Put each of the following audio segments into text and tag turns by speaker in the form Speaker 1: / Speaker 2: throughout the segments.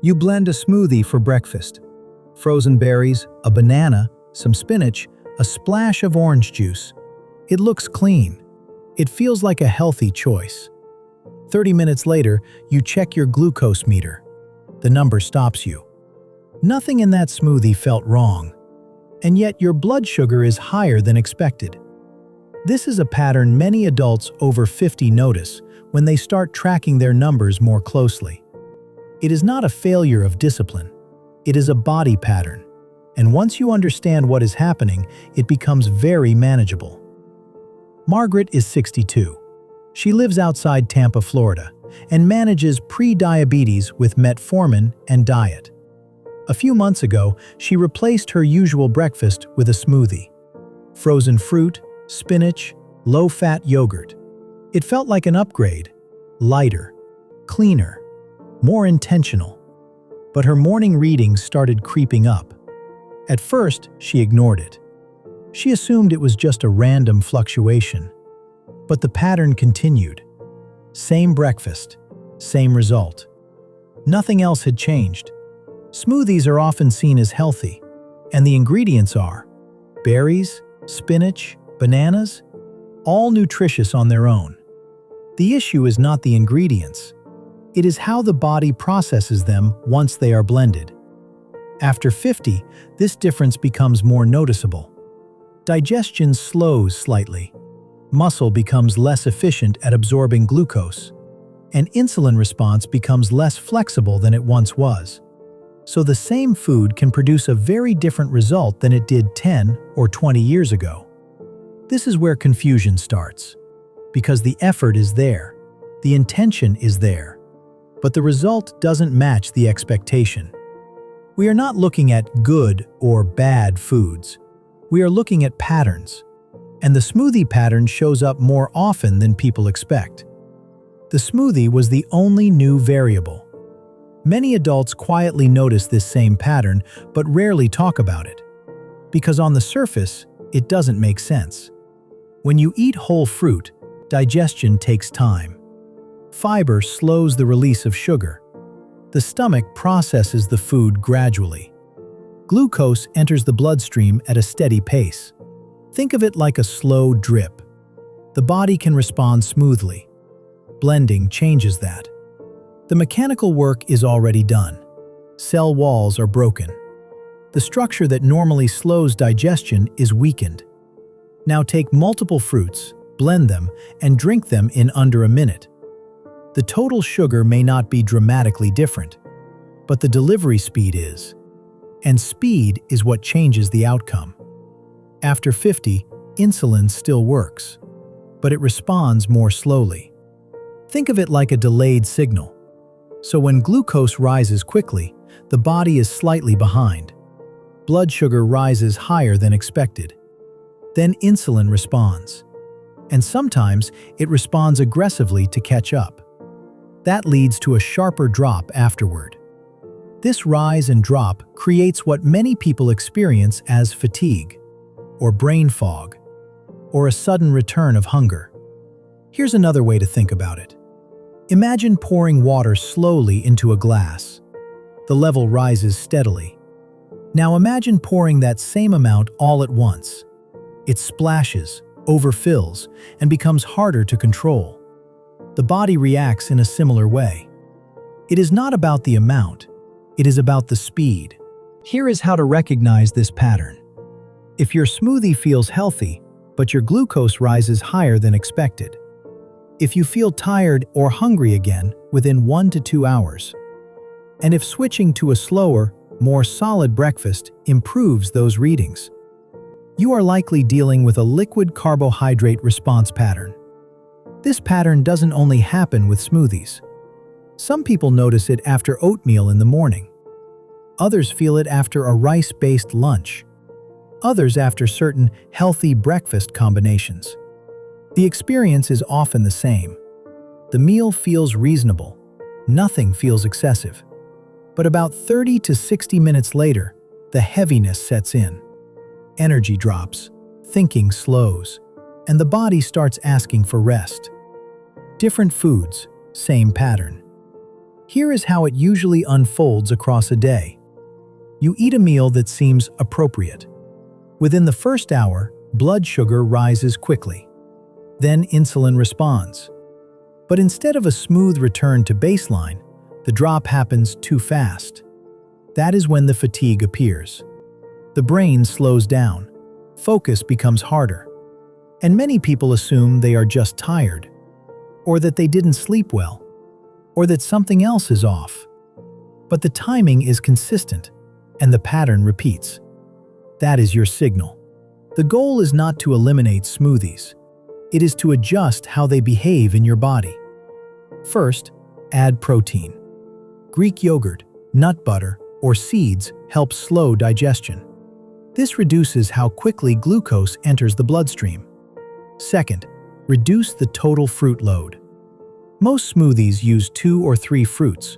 Speaker 1: You blend a smoothie for breakfast. Frozen berries, a banana, some spinach, a splash of orange juice. It looks clean. It feels like a healthy choice. 30 minutes later, you check your glucose meter. The number stops you. Nothing in that smoothie felt wrong, and yet your blood sugar is higher than expected. This is a pattern many adults over 50 notice when they start tracking their numbers more closely. It is not a failure of discipline. It is a body pattern, and once you understand what is happening, it becomes very manageable. Margaret is 62. She lives outside Tampa, Florida, and manages pre-diabetes with metformin and diet. A few months ago, she replaced her usual breakfast with a smoothie. Frozen fruit, spinach, low-fat yogurt. It felt like an upgrade. Lighter, cleaner, more intentional. But her morning readings started creeping up. At first, she ignored it. She assumed it was just a random fluctuation. But the pattern continued. Same breakfast, same result. Nothing else had changed. Smoothies are often seen as healthy, and the ingredients are berries, spinach, bananas, all nutritious on their own. The issue is not the ingredients. It is how the body processes them once they are blended. After 50, this difference becomes more noticeable. Digestion slows slightly. Muscle becomes less efficient at absorbing glucose, and insulin response becomes less flexible than it once was. So the same food can produce a very different result than it did 10 or 20 years ago. This is where confusion starts, because the effort is there, the intention is there, but the result doesn't match the expectation. We are not looking at good or bad foods. We are looking at patterns. And the smoothie pattern shows up more often than people expect. The smoothie was the only new variable. Many adults quietly notice this same pattern, but rarely talk about it. Because on the surface, it doesn't make sense. When you eat whole fruit, digestion takes time. Fiber slows the release of sugar. The stomach processes the food gradually. Glucose enters the bloodstream at a steady pace. Think of it like a slow drip. The body can respond smoothly. Blending changes that. The mechanical work is already done. Cell walls are broken. The structure that normally slows digestion is weakened. Now take multiple fruits, blend them, and drink them in under a minute. The total sugar may not be dramatically different, but the delivery speed is. And speed is what changes the outcome. After 50, insulin still works, but it responds more slowly. Think of it like a delayed signal. So when glucose rises quickly, the body is slightly behind. Blood sugar rises higher than expected. Then insulin responds. And sometimes it responds aggressively to catch up. That leads to a sharper drop afterward. This rise and drop creates what many people experience as fatigue, or brain fog, or a sudden return of hunger. Here's another way to think about it. Imagine pouring water slowly into a glass. The level rises steadily. Now imagine pouring that same amount all at once. It splashes, overfills, and becomes harder to control. The body reacts in a similar way. It is not about the amount, it is about the speed. Here is how to recognize this pattern. If your smoothie feels healthy, but your glucose rises higher than expected. If you feel tired or hungry again within 1 to 2 hours. And if switching to a slower, more solid breakfast improves those readings. You are likely dealing with a liquid carbohydrate response pattern. This pattern doesn't only happen with smoothies. Some people notice it after oatmeal in the morning. Others feel it after a rice-based lunch. Others after certain healthy breakfast combinations. The experience is often the same. The meal feels reasonable. Nothing feels excessive. But about 30 to 60 minutes later, the heaviness sets in. Energy drops, thinking slows, and the body starts asking for rest. Different foods, same pattern. Here is how it usually unfolds across a day. You eat a meal that seems appropriate. Within the first hour, blood sugar rises quickly. Then insulin responds. But instead of a smooth return to baseline, the drop happens too fast. That is when the fatigue appears. The brain slows down. Focus becomes harder. And many people assume they are just tired, or that they didn't sleep well, or that something else is off. But the timing is consistent, and the pattern repeats. That is your signal. The goal is not to eliminate smoothies. It is to adjust how they behave in your body. First, add protein. Greek yogurt, nut butter, or seeds help slow digestion. This reduces how quickly glucose enters the bloodstream. Second, reduce the total fruit load. Most smoothies use 2 or 3 fruits.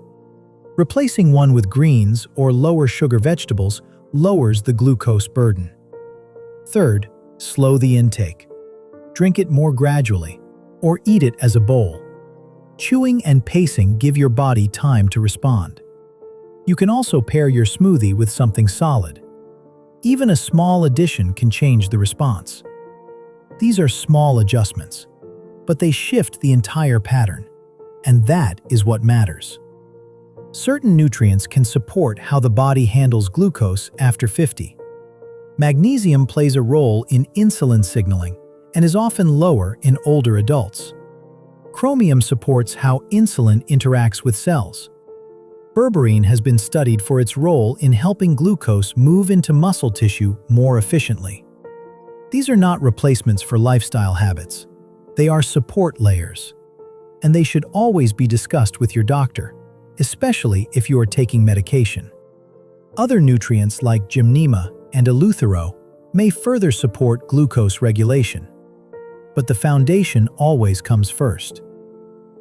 Speaker 1: Replacing one with greens or lower sugar vegetables lowers the glucose burden. Third, slow the intake. Drink it more gradually, or eat it as a bowl. Chewing and pacing give your body time to respond. You can also pair your smoothie with something solid. Even a small addition can change the response. These are small adjustments, but they shift the entire pattern, and that is what matters. Certain nutrients can support how the body handles glucose after 50. Magnesium plays a role in insulin signaling and is often lower in older adults. Chromium supports how insulin interacts with cells. Berberine has been studied for its role in helping glucose move into muscle tissue more efficiently. These are not replacements for lifestyle habits. They are support layers, and they should always be discussed with your doctor, especially if you are taking medication. Other nutrients like gymnema and eleuthero may further support glucose regulation. But the foundation always comes first.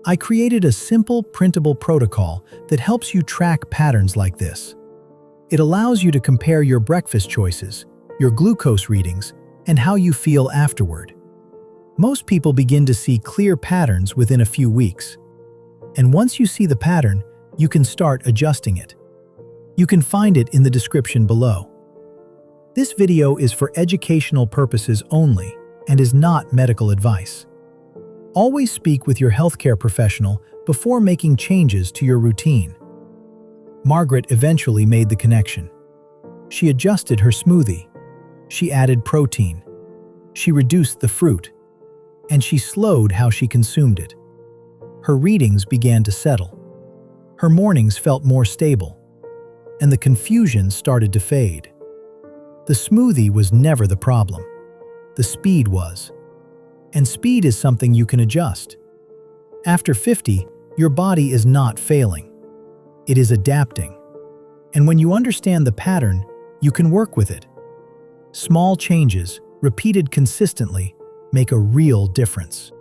Speaker 1: I created a simple, printable protocol that helps you track patterns like this. It allows you to compare your breakfast choices, your glucose readings, and how you feel afterward. Most people begin to see clear patterns within a few weeks. And once you see the pattern, you can start adjusting it. You can find it in the description below. This video is for educational purposes only and is not medical advice. Always speak with your healthcare professional before making changes to your routine. Margaret eventually made the connection. She adjusted her smoothie. She added protein. She reduced the fruit. And she slowed how she consumed it. Her readings began to settle. Her mornings felt more stable. And the confusion started to fade. The smoothie was never the problem. The speed was. And speed is something you can adjust. After 50, your body is not failing. It is adapting. And when you understand the pattern, you can work with it. Small changes, repeated consistently, make a real difference.